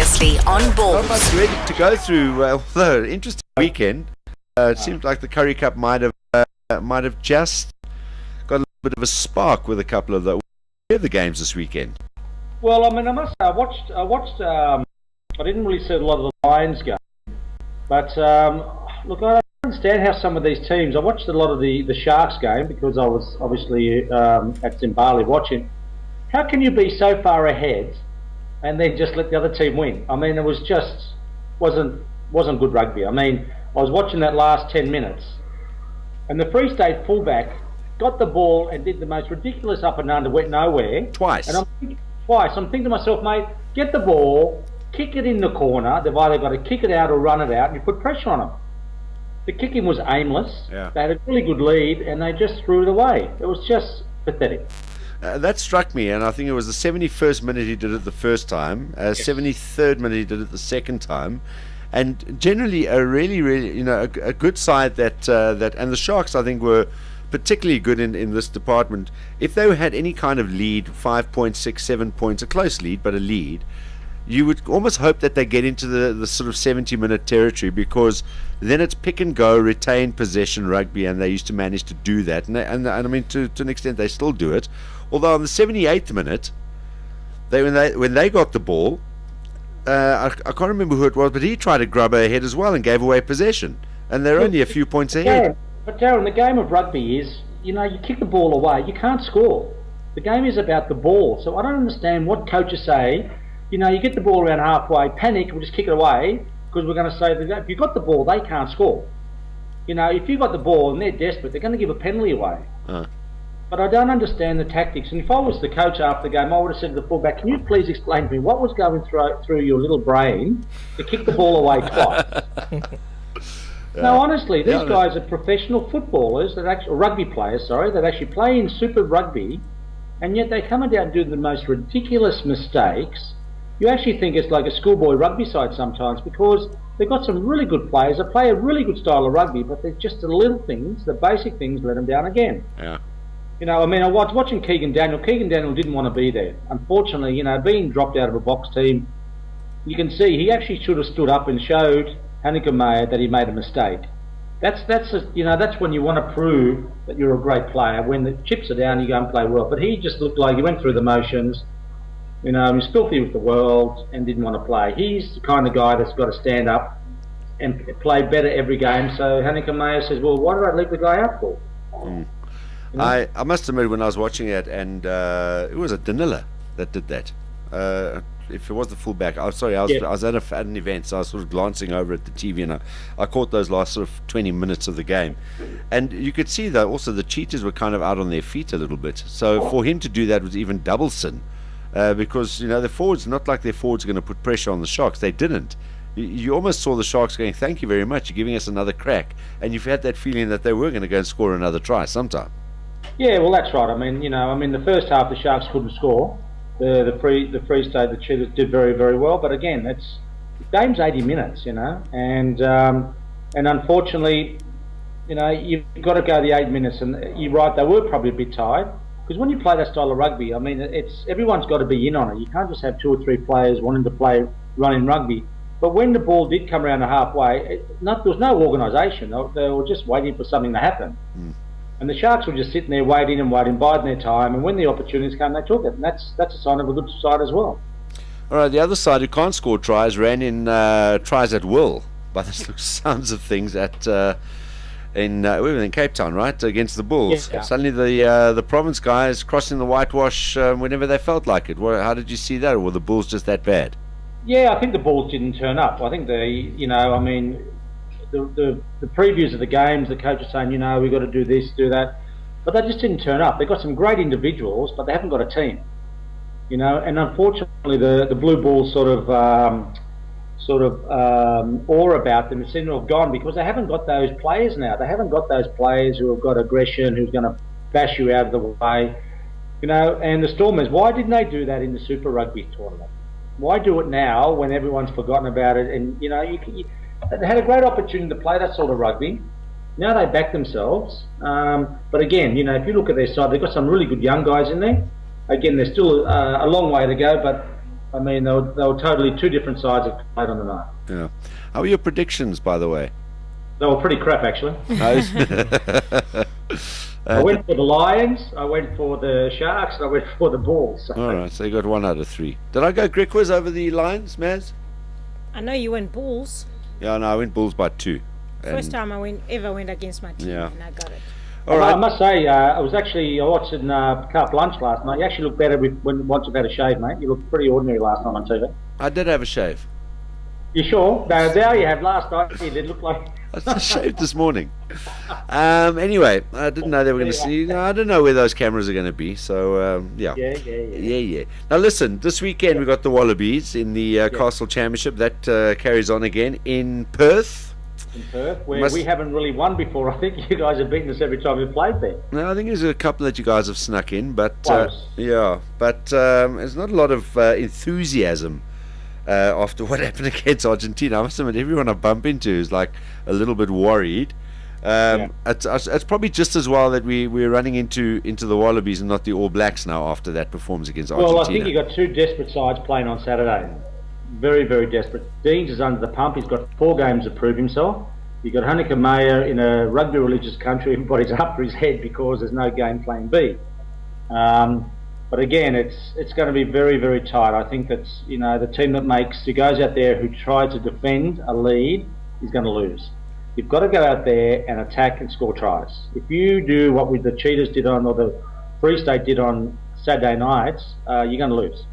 previously on Ballz. Not much ready to go through. Although interesting weekend. It seems like the Curry Cup might have just got a little bit of a spark with a couple of the games this weekend. Well, I mean, I must say, I watched. I didn't really see a lot of the Lions game, but look, I don't understand how some of these teams. I watched a lot of the Sharks game because I was obviously at Zimbabwe watching. How can you be so far ahead and then just let the other team win? I mean, it was just wasn't good rugby. I mean, I was watching that last 10 minutes, and the Free State fullback got the ball and did the most ridiculous up and under, went nowhere. Twice. And I'm thinking to myself, mate, get the ball, kick it in the corner. They've either got to kick it out or run it out, and you put pressure on them. The kicking was aimless. Yeah. They had a really good lead, and they just threw it away. It was just pathetic. That struck me, and I think it was the 71st minute he did it the first time, 73rd minute he did it the second time, and generally a really, a good side that and the Sharks I think were particularly good in this department. If they had any kind of lead, 5 points, 6, 7 points, a close lead, but a lead, you would almost hope that they get into the sort of 70-minute territory, because then it's pick and go, retain possession rugby, and they used to manage to do that, and I mean to an extent they still do it. Although on the 78th minute, when they got the ball, I can't remember who it was, but he tried to grab ahead as well and gave away possession, and they're only a few points ahead. Yeah, but Darren, the game of rugby is, you kick the ball away, you can't score. The game is about the ball, so I don't understand what coaches say. You get the ball around halfway, panic, we'll just kick it away, because we're going to say that if you've got the ball, they can't score. If you've got the ball and they're desperate, they're going to give a penalty away. But I don't understand the tactics. And if I was the coach after the game, I would have said to the fullback, can you please explain to me what was going through your little brain to kick the ball away twice? No, honestly, these guys are professional footballers, rugby players, that actually play in Super Rugby, and yet they come down and do the most ridiculous mistakes. You actually think it's like a schoolboy rugby side sometimes, because they've got some really good players that play a really good style of rugby, but they're just the little things, the basic things, let them down again. Yeah. I was watching Keegan Daniel. Keegan Daniel didn't want to be there. Unfortunately, being dropped out of a box team, you can see he actually should have stood up and showed Hanneke Meyer that he made a mistake. That's when you want to prove that you're a great player. When the chips are down, you go and play well. But he just looked like he went through the motions. He was filthy with the world and didn't want to play. He's the kind of guy that's got to stand up and play better every game. So Hanneke Meyer says, well, why did I leave the guy out for? I must admit, when I was watching it, and it was a Danila that did that. If it was the fullback, I was at an event, so I was sort of glancing over at the TV, and I caught those last sort of 20 minutes of the game, and you could see that also the cheaters were kind of out on their feet a little bit. So for him to do that was even double sin, because the forwards, not like their forwards are going to put pressure on the Sharks. They didn't. You almost saw the Sharks going, thank you very much, you're giving us another crack, and you've had that feeling that they were going to go and score another try sometime. Yeah, well, that's right. I mean, the first half the Sharks couldn't score. The Free State, the Cheetahs did very, very well. But again, the game's 80 minutes, and unfortunately, you've got to go the 8 minutes. And you're right, they were probably a bit tired, because when you play that style of rugby, I mean, everyone's got to be in on it. You can't just have 2 or 3 players wanting to run in rugby. But when the ball did come around the halfway, there was no organisation. They were just waiting for something to happen. And the Sharks were just sitting there waiting, biding their time, and when the opportunities came, they took it. And that's a sign of a good side as well. All right, the other side, who can't score tries, ran in tries at will, by the sounds of things, in Cape Town, right, against the Bulls. Yeah. Suddenly the province guys crossing the whitewash whenever they felt like it. How did you see that, or were the Bulls just that bad? Yeah, I think the Bulls didn't turn up. I think the previews of the games, the coach is saying, we've got to do this, do that, but they just didn't turn up. They've got some great individuals, but they haven't got a team, and unfortunately the Blue Bulls sort of awe about them seem to have gone, because they haven't got those players now. They haven't got those players who have got aggression, who's going to bash you out of the way, and the Stormers, why didn't they do that in the Super Rugby tournament? Why do it now when everyone's forgotten about it? And they had a great opportunity to play that sort of rugby. Now they back themselves. But again, if you look at their side, they've got some really good young guys in there. Again, there's still a long way to go, but I mean, they were totally two different sides that played on the night. Yeah. How are your predictions, by the way? They were pretty crap, actually. I went for the Lions, I went for the Sharks, and I went for the Ballz. All right, so you got 1 out of 3. Did I go Griquas over the Lions, Maz? I know you went Ballz. Yeah, no, I went Bulls by 2. First time I ever went against my team, Yeah. and I got it. All right. I must say, I was actually watching Carp Lunch last night. You actually look better once you've had a shave, mate. You looked pretty ordinary last night on TV. I did have a shave. You sure? No, there you have. Last night you did look like... I just shaved this morning. Anyway, I didn't know they were going to see. I don't know where those cameras are going to be. So yeah. Yeah. Now listen, this weekend we got the Wallabies in the Castle Championship. That carries on again in Perth. In Perth, where we haven't really won before. I think you guys have beaten us every time we've played there. No, I think there's a couple that you guys have snuck in, but Close. there's not a lot of enthusiasm. After what happened against Argentina, I must admit, everyone I bump into is like a little bit worried. It's probably just as well that we're running into the Wallabies and not the All Blacks now after that performance against Argentina. Well, I think you got two desperate sides playing on Saturday. Very, very desperate. Deans is under the pump. He's got 4 games to prove himself. You've got Hanneke Meyer in a rugby religious country. Everybody's up for his head because there's no game playing B. But again, it's going to be very, very tight. I think that's, the team who goes out there who tries to defend a lead is going to lose. You've got to go out there and attack and score tries. If you do what the Cheetahs did or the Free State did on Saturday nights, you're going to lose.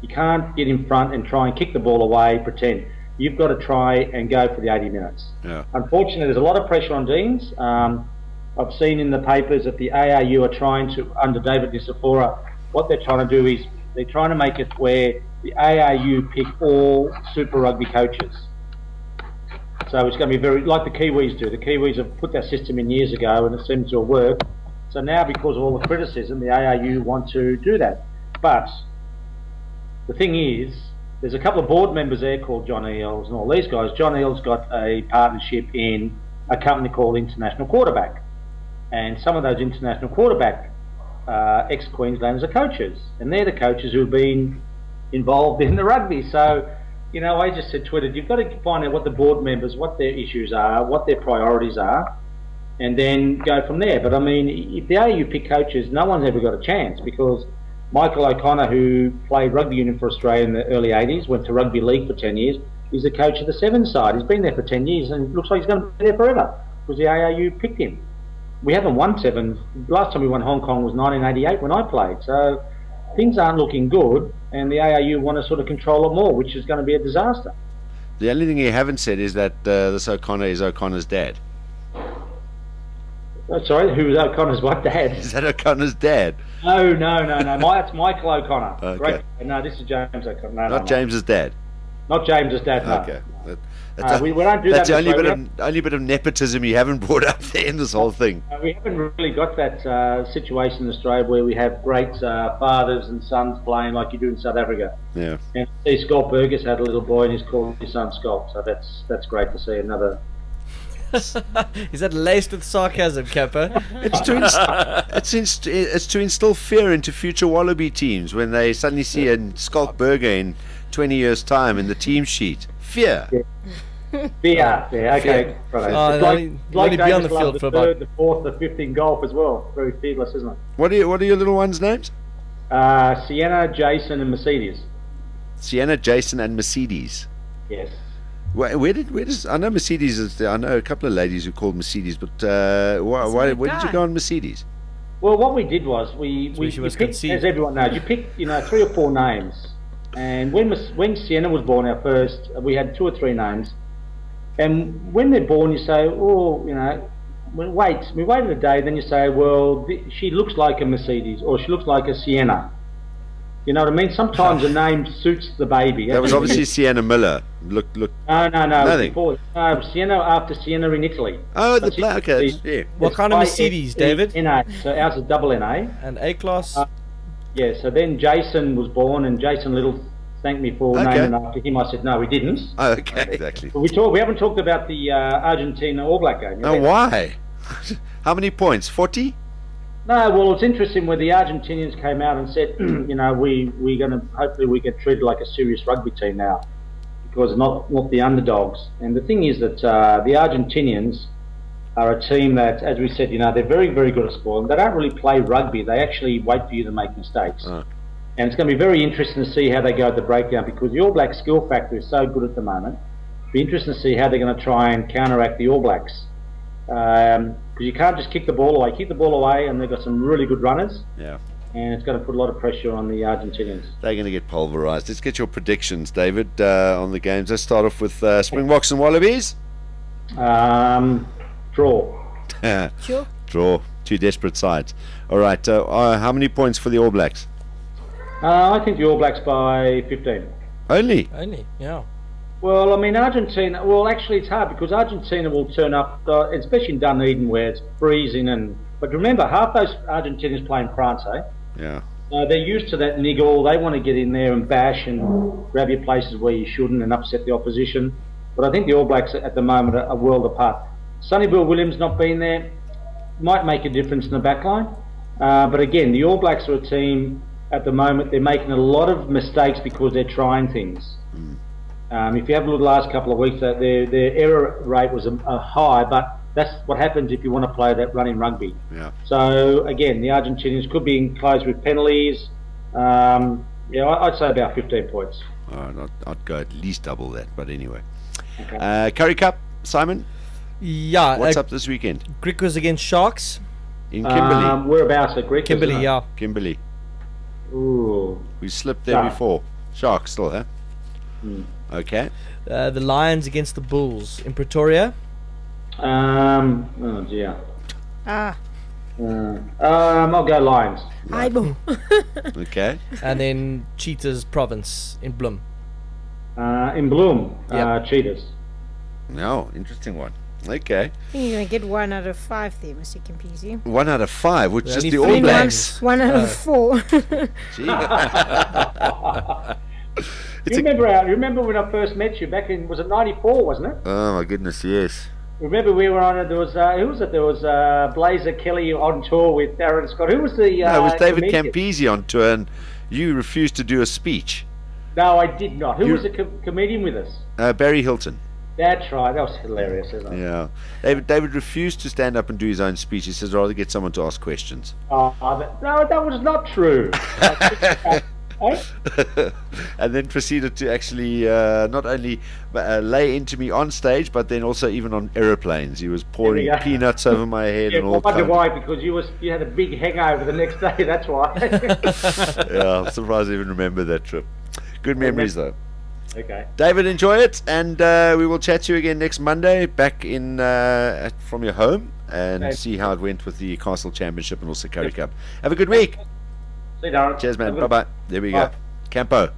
You can't get in front and try and kick the ball away, pretend. You've got to try and go for the 80 minutes. Yeah. Unfortunately, there's a lot of pressure on Deans. I've seen in the papers that the ARU are trying to, under David Nisifora, what they're trying to do is they're trying to make it where the ARU pick all Super Rugby coaches. So it's going to be very, like the Kiwis do. The Kiwis have put that system in years ago and it seems to have worked. So now, because of all the criticism, the ARU want to do that. But the thing is, there's a couple of board members there called John Eales and all these guys. John Eales got a partnership in a company called International Quarterback. And some of those international quarterback ex-Queenslanders are coaches, and they're the coaches who've been involved in the rugby. So, I just said to Twitter, you've got to find out what the board members, what their issues are, what their priorities are, and then go from there. But I mean, if the AU pick coaches, no one's ever got a chance, because Michael O'Connor, who played rugby union for Australia in the early 80s, went to rugby league for 10 years, he's the coach of the Sevens side. He's been there for 10 years and it looks like he's going to be there forever because the ARU picked him. We haven't won Sevens. Last time we won Hong Kong was 1988 when I played. So things aren't looking good, and the ARU want to sort of control it more, which is going to be a disaster. The only thing you haven't said is that this O'Connor is O'Connor's dad. Oh, sorry, who's O'Connor's what dad? Is that O'Connor's dad? No. It's Michael O'Connor. Okay. Great. No, this is James O'Connor. Not James's dad. Not James's dad, no. Okay. We don't do that's that. the only bit of nepotism you haven't brought up there in this whole thing. We haven't really got that situation in Australia where we have great fathers and sons playing like you do in South Africa. Yeah. And see, Scott Burgess had a little boy and he's called his son Scott, so that's great to see another. Is that laced with sarcasm, Kappa? It's to instill fear into future Wallaby teams when they suddenly see a Schalk Burger in 20 years' time in the team sheet. Fear. Yeah, okay. Right. Like be on the field for about the fourth, the fifth in golf as well. Very fearless, isn't it? What are your little ones' names? Sienna, Jason, and Mercedes. Sienna, Jason, and Mercedes. Yes. Where does I know Mercedes is there. I know a couple of ladies who called Mercedes, but where did you go on Mercedes? Well, what we did was we picked, as everyone knows, you pick 3 or 4 names, and when Sienna was born, our first, we had 2 or 3 names, and when they're born, you say, we waited a day, then you say, well, she looks like a Mercedes or she looks like a Sienna. You know what I mean? Sometimes a name suits the baby. That was obviously Sienna Miller. Look. No. Nothing. Before, Sienna after Sienna in Italy. Oh, the player. Okay. Yeah. What kind of Mercedes, David? NA. So ours is double NA. And A class. Yeah. So then Jason was born, and Jason Little thanked me for naming after him. I said no, we didn't. Oh, okay, exactly. But we haven't talked about the Argentina All Black game. Oh, why? How many points? 40? No, well, it's interesting where the Argentinians came out and said, we're going to, hopefully we get treated like a serious rugby team now, because not the underdogs. And the thing is that the Argentinians are a team that, as we said, they're very, very good at sport. They don't really play rugby. They actually wait for you to make mistakes. And it's going to be very interesting to see how they go at the breakdown, because the All Blacks skill factor is so good at the moment. It'll be interesting to see how they're going to try and counteract the All Blacks. Because you can't just kick the ball away. Kick the ball away, and they've got some really good runners. Yeah. And it's going to put a lot of pressure on the Argentinians. They're going to get pulverised. Let's get your predictions, David, on the games. Let's start off with Springboks and Wallabies. Draw. Sure. Draw. Two desperate sides. All right. How many points for the All Blacks? I think the All Blacks by 15. Only? Only, yeah. Well, I mean, Argentina... Well, actually, it's hard because Argentina will turn up, especially in Dunedin where it's freezing. But remember, half those Argentinians play in France, eh? Yeah. They're used to that niggle. They want to get in there and bash and grab your places where you shouldn't and upset the opposition. But I think the All Blacks at the moment are a world apart. Sonny Bill Williams not being there might make a difference in the back line. But again, the All Blacks are a team at the moment. They're making a lot of mistakes because they're trying things. If you have a look at the last couple of weeks, their error rate was a high, but that's what happens if you want to play that running rugby. Yeah. So again, the Argentinians could be enclosed with penalties. I'd say about 15 points. I'd go at least double that, but anyway. Okay. Curry Cup, Simon? Yeah. What's up this weekend? Griquas against Sharks. In Kimberley. Whereabouts at Greek? Kimberley, yeah. Kimberley. Ooh. We slipped there before. Sharks still, huh? Okay. The Lions against the Bulls in Pretoria. Oh dear. Ah. I'll go Lions. Eyeball. Okay. And then Cheetahs Province in Bloem. In Bloom, Yep. Cheetahs. No, interesting one. Okay. I think you're going to get 1 out of 5 there, Mr. Campese. 1 out of 5, which is Only the three All I mean, Blacks. 1 out of 4. Gee. You remember when I first met you back in, was it 94, wasn't it? Oh my goodness, yes. Remember we were on it, there was, who was it? There was Blazer Kelly on tour with Darren Scott. Who was the No, it was David comedian? Campese on tour, and you refused to do a speech. No, I did not. Who was the comedian with us? Barry Hilton. That's right. That was hilarious, isn't it? Yeah. David refused to stand up and do his own speech. He says, rather get someone to ask questions. No, that was not true. And then proceeded to actually not only lay into me on stage, but then also even on aeroplanes. He was pouring peanuts over my head Yeah, and all I wonder kinds. why, because you had a big hangover the next day, that's why. Yeah, I'm surprised I even remember that trip. Good memories, though. Okay. David, enjoy it, and we will chat to you again next Monday, back in from your home, and Okay. see how it went with the Castle Championship and also Curry Cup. Have a good week. See you, Darren. Cheers, man. Have a Bye good- bye. There we Bye. go. Campo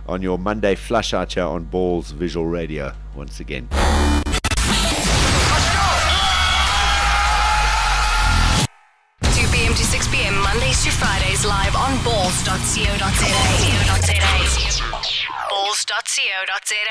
on your Monday flush out here on Ballz Visual Radio once again. 2 p.m. to 6 p.m. Mondays to Fridays live on balls.co.za. Balls.co.za.